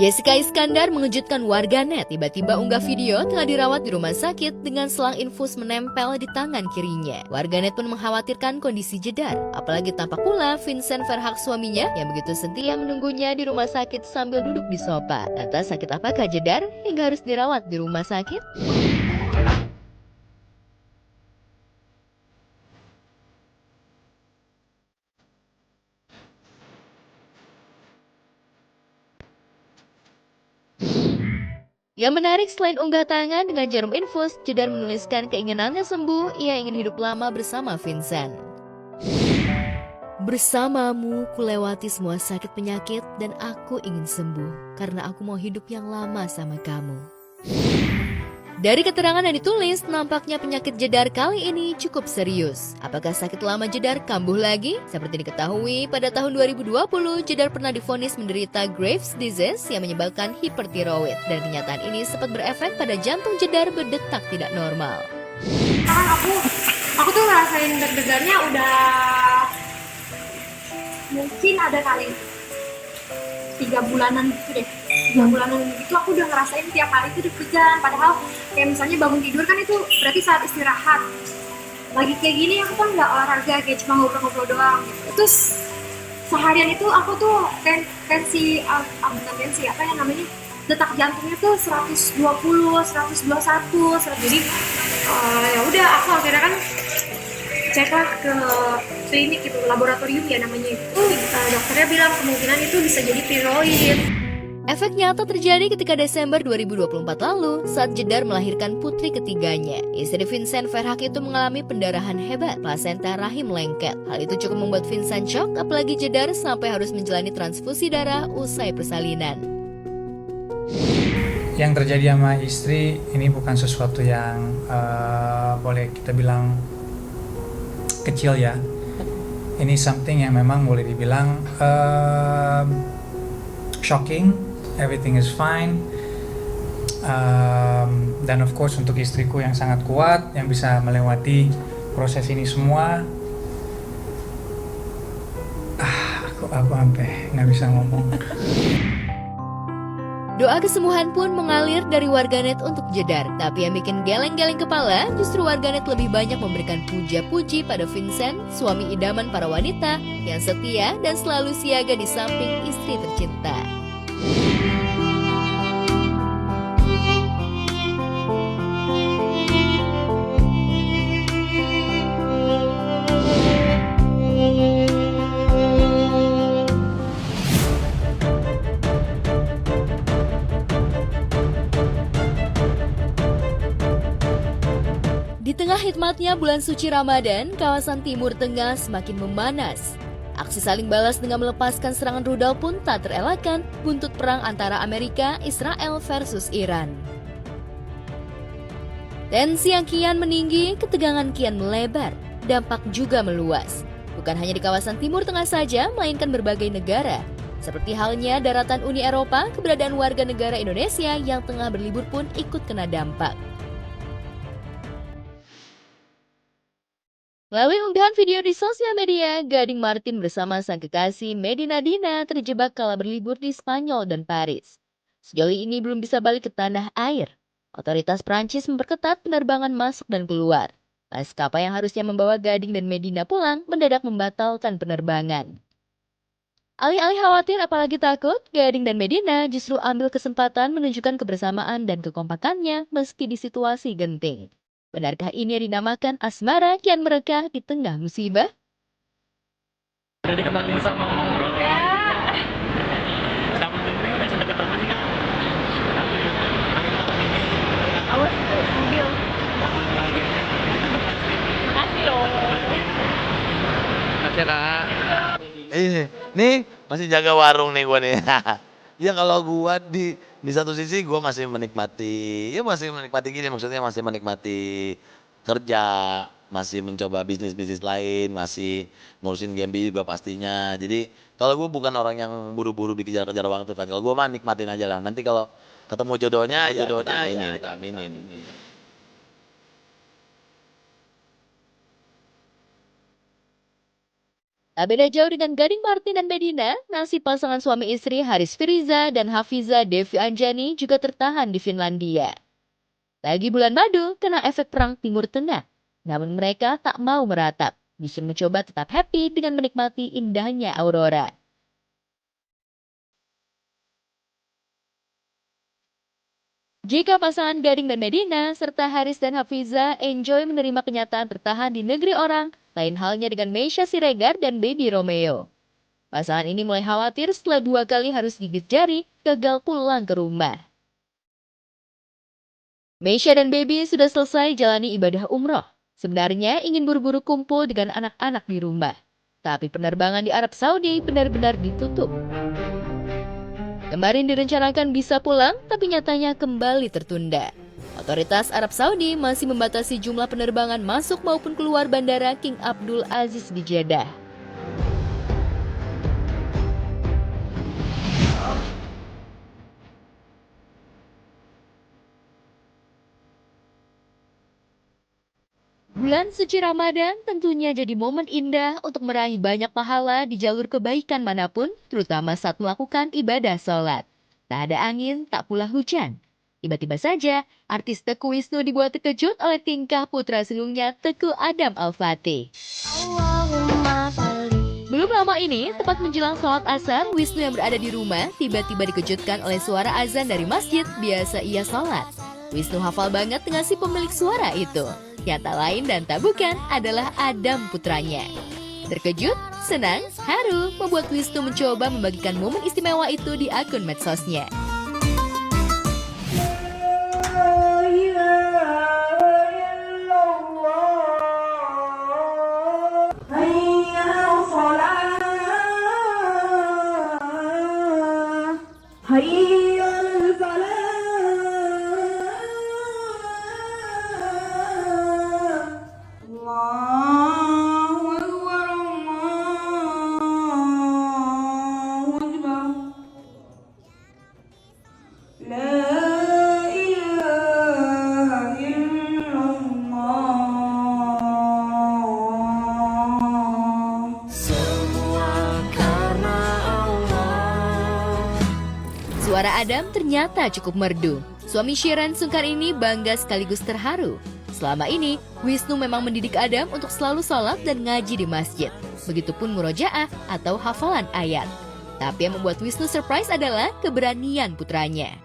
Jessica Iskandar mengejutkan warganet tiba-tiba unggah video telah dirawat di rumah sakit dengan selang infus menempel di tangan kirinya. Warganet pun mengkhawatirkan kondisi Jedar, apalagi tampak pula Vincent Verhaeghe suaminya yang begitu setia menunggunya di rumah sakit sambil duduk di sofa. Lantas sakit apakah Jedar hingga harus dirawat di rumah sakit? Yang menarik selain unggah tangan dengan jarum infus, Jedar menuliskan keinginannya sembuh, ia ingin hidup lama bersama Vincent. Bersamamu kulewati semua sakit penyakit dan aku ingin sembuh karena aku mau hidup yang lama sama kamu. Dari keterangan yang ditulis, nampaknya penyakit Jedar kali ini cukup serius. Apakah sakit lama Jedar kambuh lagi? Seperti diketahui, pada tahun 2020, Jedar pernah divonis menderita Graves' disease yang menyebabkan hipertiroid. Dan kenyataan ini sempat berefek pada jantung Jedar berdetak tidak normal. Kan aku tuh ngerasain deg-degannya udah mungkin ada kali 3 bulanan gitu deh. 3 bulanan gitu aku udah ngerasain tiap hari itu deg-degan, padahal kayak misalnya bangun tidur kan itu berarti saat istirahat. Lagi kayak gini aku kan nggak olahraga, kayak cuma ngobrol-ngobrol doang gitu. Terus seharian itu aku tuh tensi bukan tensi, apa yang namanya, detak jantungnya tuh 120, 121, jadi ya udah aku akhirnya kan cek lah ke klinik gitu, laboratorium ya namanya itu. Dokternya bilang kemungkinan itu bisa jadi tiroid. Efek nyata terjadi ketika Desember 2024 lalu saat Jedar melahirkan putri ketiganya. Istri Vincent Verhaeghe itu mengalami pendarahan hebat, plasenta rahim lengket. Hal itu cukup membuat Vincent shock, apalagi Jedar sampai harus menjalani transfusi darah usai persalinan. Yang terjadi sama istri ini bukan sesuatu yang boleh kita bilang kecil ya. Ini something yang memang boleh dibilang shocking. Everything is fine. Dan of course untuk istriku yang sangat kuat, yang bisa melewati proses ini semua, aku sampai nggak bisa ngomong. Doa kesembuhan pun mengalir dari warganet untuk Jedar. Tapi yang bikin geleng-geleng kepala, justru warganet lebih banyak memberikan puja-puji pada Vincent, suami idaman para wanita, yang setia dan selalu siaga di samping istri tercinta. Di tengah hikmatnya bulan suci Ramadan, kawasan Timur Tengah semakin memanas. Aksi saling balas dengan melepaskan serangan rudal pun tak terelakkan buntut perang antara Amerika, Israel versus Iran. Tensi yang kian meninggi, ketegangan kian melebar, dampak juga meluas. Bukan hanya di kawasan Timur Tengah saja, melainkan berbagai negara. Seperti halnya daratan Uni Eropa, keberadaan warga negara Indonesia yang tengah berlibur pun ikut kena dampak. Melalui unggahan video di sosial media, Gading Martin bersama sang kekasih Medina Dina terjebak kala berlibur di Spanyol dan Paris. Sejauh ini belum bisa balik ke tanah air. Otoritas Prancis memperketat penerbangan masuk dan keluar. Maskapai yang harusnya membawa Gading dan Medina pulang mendadak membatalkan penerbangan. Alih-alih khawatir apalagi takut, Gading dan Medina justru ambil kesempatan menunjukkan kebersamaan dan kekompakannya meski di situasi genting. Benarkah ini yang dinamakan asmara kian merekah di tengah musibah? Udah dikenalin sama ngobrolnya. Sama dulu bisa deket temen kan? Awas mobil. Makasih loh. Makasih Kak. Nih masih jaga warung nih gua nih. Ya kalau gua di satu sisi gua masih menikmati, ya masih menikmati gini, maksudnya masih menikmati kerja, masih mencoba bisnis-bisnis lain, masih ngurusin game juga pastinya. Jadi kalau gua bukan orang yang buru-buru dikejar-kejar waktu kan. Kalau gua mah nikmatin aja lah. Nanti kalau ketemu jodohnya, ya jodohnya ini kita aminin. Tak beda jauh dengan Gading Martin dan Medina, nasib pasangan suami istri Haris Firiza dan Hafiza Devi Anjani juga tertahan di Finlandia. Lagi bulan madu kena efek perang Timur Tengah, namun mereka tak mau meratap, justru mencoba tetap happy dengan menikmati indahnya aurora. Jika pasangan Gading dan Medina serta Haris dan Hafiza enjoy menerima kenyataan tertahan di negeri orang, lain halnya dengan Meisya Siregar dan Baby Romeo. Pasangan ini mulai khawatir setelah 2 kali harus gigit jari, gagal pulang ke rumah. Meisya dan Baby sudah selesai jalani ibadah umroh. Sebenarnya ingin buru-buru kumpul dengan anak-anak di rumah. Tapi penerbangan di Arab Saudi benar-benar ditutup. Kemarin direncanakan bisa pulang, tapi nyatanya kembali tertunda. Otoritas Arab Saudi masih membatasi jumlah penerbangan masuk maupun keluar bandara King Abdul Aziz di Jeddah. Bulan suci Ramadan tentunya jadi momen indah untuk meraih banyak pahala di jalur kebaikan manapun, terutama saat melakukan ibadah sholat. Tak ada angin, tak pula hujan. Tiba-tiba saja, artis Teuku Wisnu dibuat terkejut oleh tingkah putra sulungnya Teuku Adam Al-Fatih. Belum lama ini, tepat menjelang sholat asar, Wisnu yang berada di rumah tiba-tiba dikejutkan oleh suara azan dari masjid biasa ia sholat. Wisnu hafal banget dengan si pemilik suara itu. Yang tak lain dan tak bukan adalah Adam putranya. Terkejut, senang, haru membuat Wisnu mencoba membagikan momen istimewa itu di akun medsosnya. Suara Adam ternyata cukup merdu. Suami Shiran Sungkar ini bangga sekaligus terharu. Selama ini, Wisnu memang mendidik Adam untuk selalu sholat dan ngaji di masjid. Begitupun murojaah atau hafalan ayat. Tapi yang membuat Wisnu surprise adalah keberanian putranya.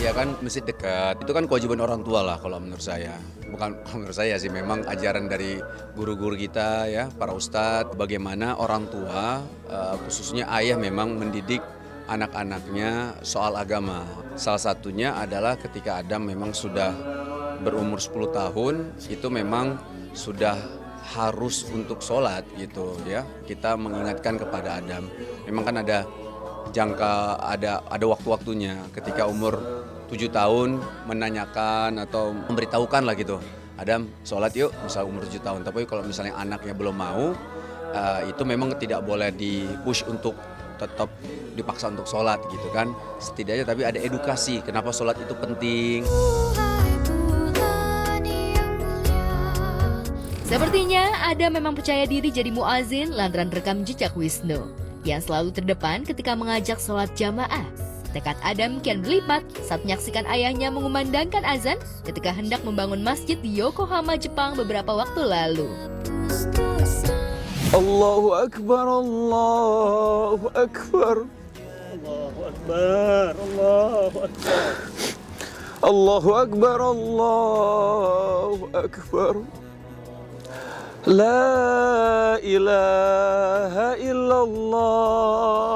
Ya kan masjid dekat, itu kan kewajiban orang tua lah kalau menurut saya. Bukan menurut saya sih, memang ajaran dari guru-guru kita ya, para ustadz, bagaimana orang tua, khususnya ayah memang mendidik anak-anaknya soal agama. Salah satunya adalah ketika Adam memang sudah berumur 10 tahun, itu memang sudah harus untuk sholat gitu ya. Kita mengingatkan kepada Adam. Memang kan ada jangka, ada waktu-waktunya. Ketika umur 7 tahun menanyakan atau memberitahukan lah gitu. Adam sholat yuk, misal umur 7 tahun. Tapi kalau misalnya anaknya belum mau, itu memang tidak boleh di-push untuk tetap dipaksa untuk sholat gitu kan. Setidaknya tapi ada edukasi kenapa sholat itu penting. Sepertinya Adam memang percaya diri jadi muazin lantaran rekam jejak Wisnu yang selalu terdepan ketika mengajak sholat jamaah. Tekad Adam kian berlipat saat menyaksikan ayahnya mengumandangkan azan ketika hendak membangun masjid di Yokohama, Jepang beberapa waktu lalu. Allahu Akbar, Allahu Akbar. Allahu Akbar, Allahu Akbar. Allahu Akbar, Allahu Akbar. La ilaha illallah.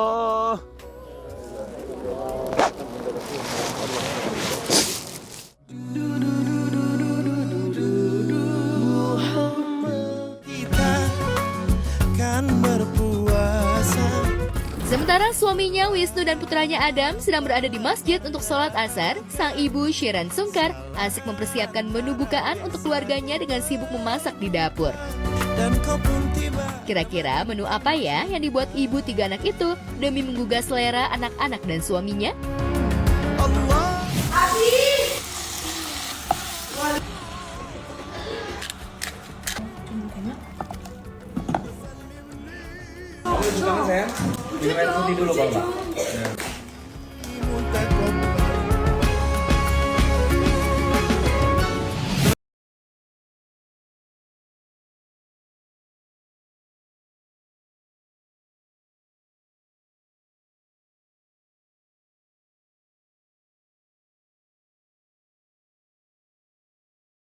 Sementara suaminya Wisnu dan putranya Adam sedang berada di masjid untuk sholat asar, sang ibu Shiran Sungkar asik mempersiapkan menu bukaan untuk keluarganya dengan sibuk memasak di dapur. Kira-kira menu apa ya yang dibuat ibu 3 anak itu demi menggugah selera anak-anak dan suaminya? banget sayang. Minum air putih dulu kalau nggak.